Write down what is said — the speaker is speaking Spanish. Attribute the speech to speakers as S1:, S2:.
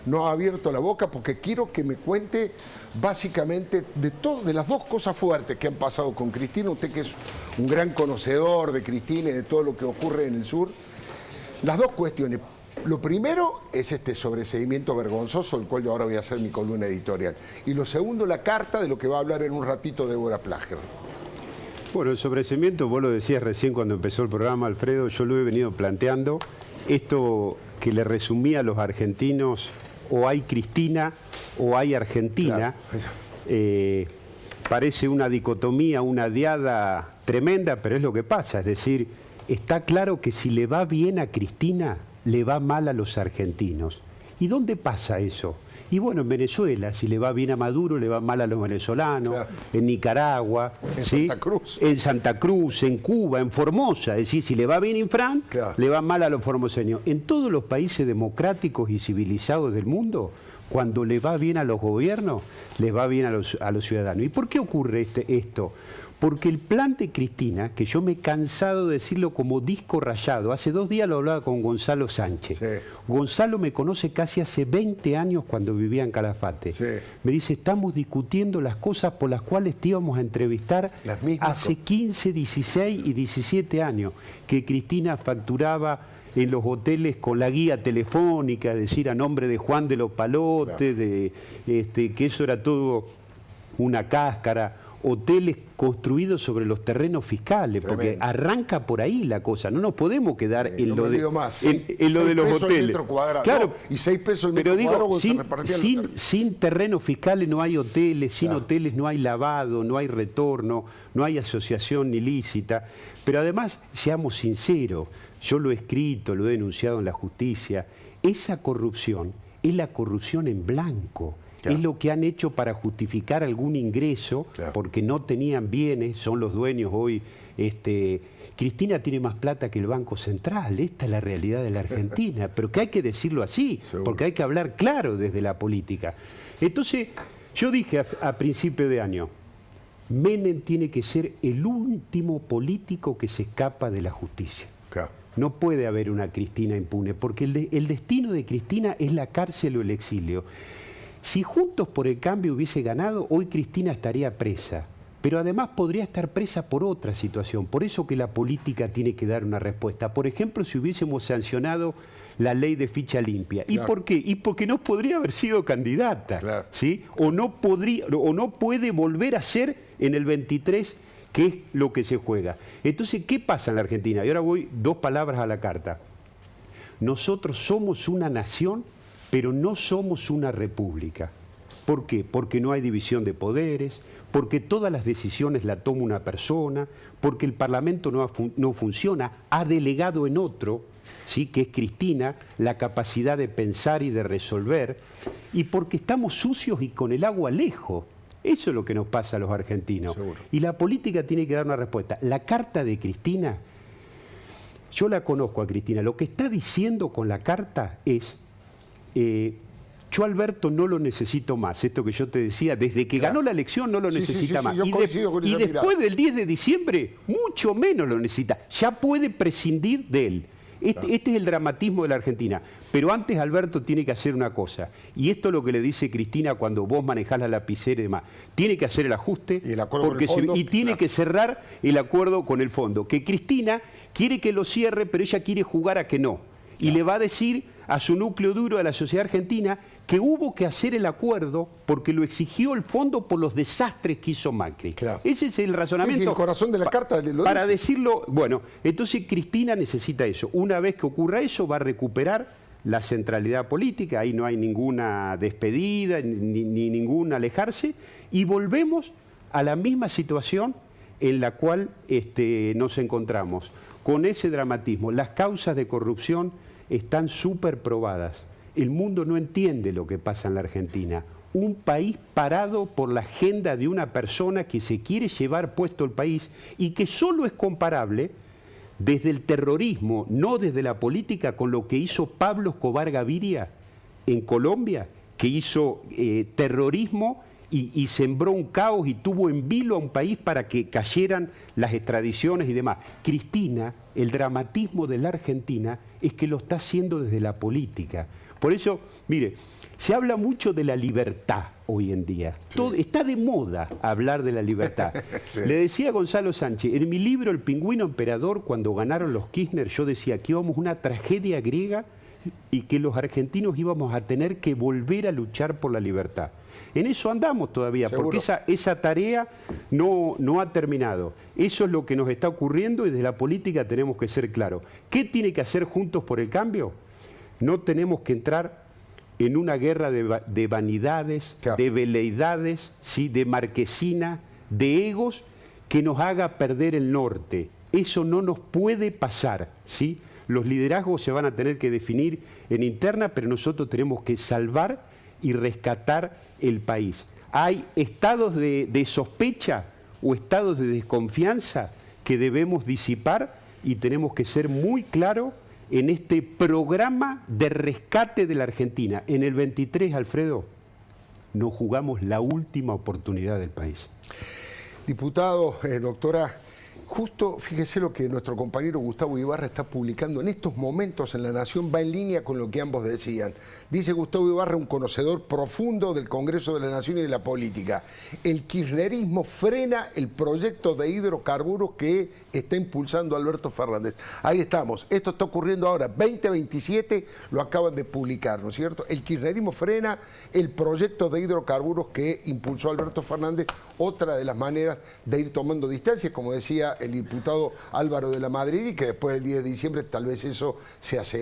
S1: no ha abierto la boca porque quiero que me cuente básicamente de las dos cosas fuertes que han pasado con Cristina. Usted que es un gran conocedor de Cristina y de todo lo que ocurre en el sur. Las dos cuestiones. Lo primero es este sobreseimiento vergonzoso, del cual yo ahora voy a hacer mi columna editorial. Y lo segundo, la carta, de lo que va a hablar en un ratito Débora Plager.
S2: Bueno, el sobreseimiento, vos lo decías recién cuando empezó el programa, Alfredo, yo lo he venido planteando. Esto que le resumía a los argentinos, o hay Cristina o hay Argentina, claro. Parece una dicotomía, una diada tremenda, pero es lo que pasa. Es decir, está claro que si le va bien a Cristina, le va mal a los argentinos. ¿Y dónde pasa eso? Y bueno, en Venezuela, si le va bien a Maduro, le va mal a los venezolanos, claro. En Nicaragua,
S1: en
S2: ¿sí?
S1: Santa Cruz.
S2: En Santa Cruz, en Cuba, en Formosa. Es decir, si le va bien a Infran, claro. Le va mal a los formoseños. En todos los países democráticos y civilizados del mundo, cuando le va bien a los gobiernos, les va bien a los ciudadanos. ¿Y por qué ocurre esto? Porque el plan de Cristina, que yo me he cansado de decirlo como disco rayado, hace 2 días lo hablaba con Gonzalo Sánchez. Sí. Gonzalo me conoce casi hace 20 años cuando vivía en Calafate. Sí. Me dice, estamos discutiendo las cosas por las cuales te íbamos a entrevistar hace 15, 16 y 17 años, que Cristina facturaba en los hoteles con la guía telefónica, es decir, a nombre de Juan de los Palotes, claro. Que eso era todo una cáscara. Hoteles construidos sobre los terrenos fiscales, tremendo. Porque arranca por ahí la cosa. No nos podemos quedar en lo de los hoteles. Claro,
S1: y 6 pesos el metro cuadrado
S2: sin terrenos fiscales no hay hoteles, sin claro. Hoteles no hay lavado, no hay retorno, no hay asociación ilícita. Pero además, seamos sinceros, yo lo he escrito, lo he denunciado en la justicia, esa corrupción es la corrupción en blanco. Claro. Es lo que han hecho para justificar algún ingreso, claro. Porque no tenían bienes, son los dueños hoy. Cristina tiene más plata que el Banco Central, esta es la realidad de la Argentina, pero que hay que decirlo así, seguro. Porque hay que hablar claro desde la política. Entonces, yo dije a principio de año, Menem tiene que ser el último político que se escapa de la justicia. Claro. No puede haber una Cristina impune, porque el destino de Cristina es la cárcel o el exilio. Si Juntos por el Cambio hubiese ganado, hoy Cristina estaría presa. Pero además podría estar presa por otra situación. Por eso que la política tiene que dar una respuesta. Por ejemplo, si hubiésemos sancionado la ley de ficha limpia. Claro. ¿Y por qué? Y porque no podría haber sido candidata. Claro. ¿Sí? O no puede volver a ser en el 23, que es lo que se juega. Entonces, ¿qué pasa en la Argentina? Y ahora voy 2 palabras a la carta. Nosotros somos una nación, pero no somos una república. ¿Por qué? Porque no hay división de poderes, porque todas las decisiones las toma una persona, porque el Parlamento no funciona, ha delegado en otro, ¿sí? Que es Cristina, la capacidad de pensar y de resolver, y porque estamos sucios y con el agua lejos. Eso es lo que nos pasa a los argentinos. Seguro. Y la política tiene que dar una respuesta. La carta de Cristina, yo la conozco a Cristina, lo que está diciendo con la carta es... yo Alberto no lo necesito más, esto que yo te decía, desde que ganó la elección no lo necesita más. Y después del 10 de diciembre, mucho menos lo necesita. Ya puede prescindir de él. Este es el dramatismo de la Argentina. Pero antes Alberto tiene que hacer una cosa, y esto es lo que le dice Cristina cuando vos manejás la lapicera y demás. Tiene que hacer el ajuste y tiene que cerrar el acuerdo con el fondo. Que Cristina quiere que lo cierre, pero ella quiere jugar a que no. Y le va a decir a su núcleo duro, a la sociedad argentina, que hubo que hacer el acuerdo porque lo exigió el fondo por los desastres que hizo Macri. Claro. Ese es el razonamiento.
S1: Sí, el corazón de la carta lo
S2: para
S1: dice.
S2: Decirlo, bueno, entonces Cristina necesita eso. Una vez que ocurra eso, va a recuperar la centralidad política, ahí no hay ninguna despedida, ni ningún alejarse, y volvemos a la misma situación en la cual nos encontramos, con ese dramatismo. Las causas de corrupción están súper probadas. El mundo no entiende lo que pasa en la Argentina. Un país parado por la agenda de una persona que se quiere llevar puesto el país y que solo es comparable desde el terrorismo, no desde la política, con lo que hizo Pablo Escobar Gaviria en Colombia, que hizo terrorismo y sembró un caos y tuvo en vilo a un país para que cayeran las extradiciones y demás. Cristina, el dramatismo de la Argentina es que lo está haciendo desde la política. Por eso, mire, se habla mucho de la libertad hoy en día. Sí. Está de moda hablar de la libertad. Sí. Le decía a Gonzalo Sánchez, en mi libro El pingüino emperador, cuando ganaron los Kirchner, yo decía que íbamos a una tragedia griega y que los argentinos íbamos a tener que volver a luchar por la libertad. En eso andamos todavía, ¿seguro? Porque esa tarea no ha terminado. Eso es lo que nos está ocurriendo y desde la política tenemos que ser claros. ¿Qué tiene que hacer Juntos por el Cambio? No tenemos que entrar en una guerra de vanidades, claro, de veleidades, ¿sí?, de marquesina, de egos, que nos haga perder el norte. Eso no nos puede pasar, ¿sí? Los liderazgos se van a tener que definir en interna, pero nosotros tenemos que salvar y rescatar el país. Hay estados de sospecha o estados de desconfianza que debemos disipar y tenemos que ser muy claros en este programa de rescate de la Argentina. En el 23, Alfredo, nos jugamos la última oportunidad del país.
S1: Diputado, doctora, justo fíjese lo que nuestro compañero Gustavo Ibarra está publicando en estos momentos en La Nación, va en línea con lo que ambos decían. Dice Gustavo Ibarra, un conocedor profundo del Congreso de la Nación y de la política: el kirchnerismo frena el proyecto de hidrocarburos que está impulsando Alberto Fernández. Ahí estamos, esto está ocurriendo ahora, 2027, lo acaban de publicar, ¿no es cierto? El kirchnerismo frena el proyecto de hidrocarburos que impulsó Alberto Fernández, otra de las maneras de ir tomando distancia, como decía el diputado Álvaro de la Madrid, y que después del 10 de diciembre tal vez eso se acelere.